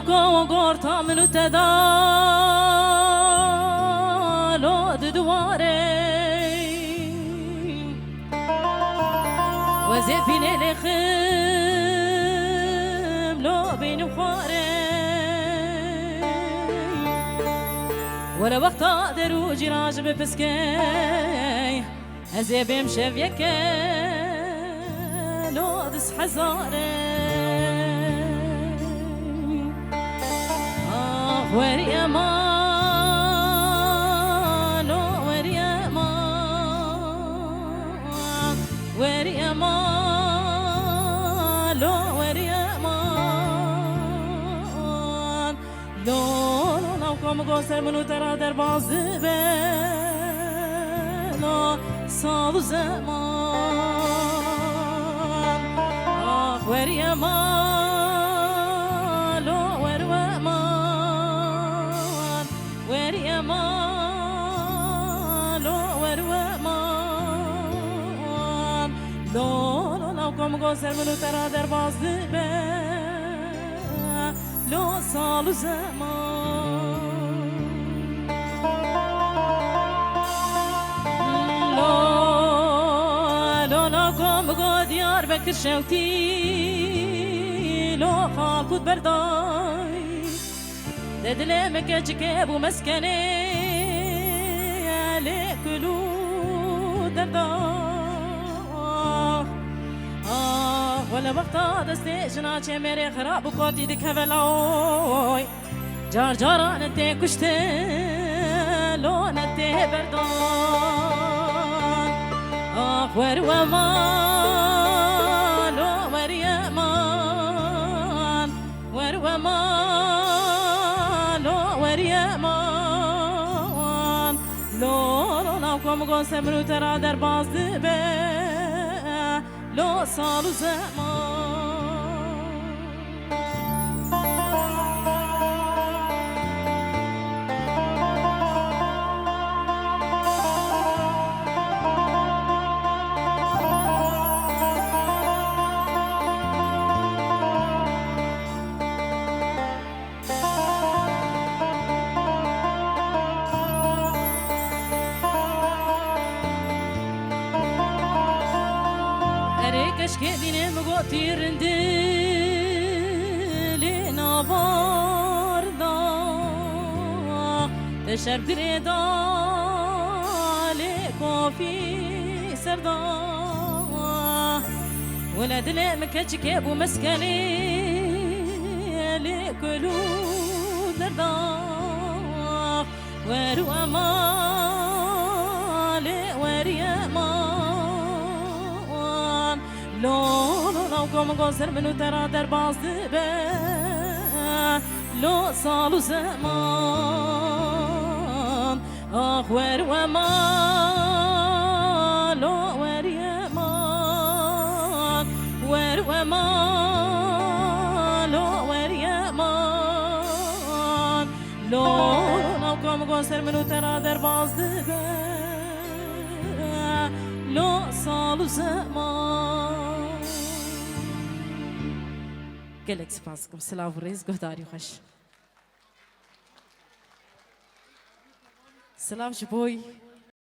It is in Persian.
کو گورتا منو تدالو دواره وزفين لخم لو بين خواره ولا وقت اقدر وجي راجب بسكي هزي بمشي فيكي لو دس حزاره وري امان وري امان وري امان لو وري امان لو لو كم قصر منو ترى در باز بلا صال زمان وري امان لو وري امان وري امان لو وري امان لو لو كم قصر منو ترى در باز بلا لو صال زمان لو لو كم قديار بكر شوتي لو خاكود برداي ددلي مكجك ابو مسكني لكلو درداخ ولا وقتا دستي جناچه میرے خراب کوتی دکھولاوي جار جارا نتے کشتے لو نتے بردان ور ومان لو ور يمان ور ومان لو ور يمان لو لو كم قسم رو ترى در باز به لو صار زمان كشكي ديني مقوتي رندلي نابار دا تشرب دريدا لكوفي سردا ولد لي مكجكي ابو مسكني لكلو دردا ورو امان وري امان لو لو كم قصر منو ترى در باز به لو صال زمان ور ومان لو ور يمان ور ومان لو ور يمان لو لو كم قصر منو ترى در باز به لو صال زمان gelek spaskom slav rez gohdari xosh slav jboy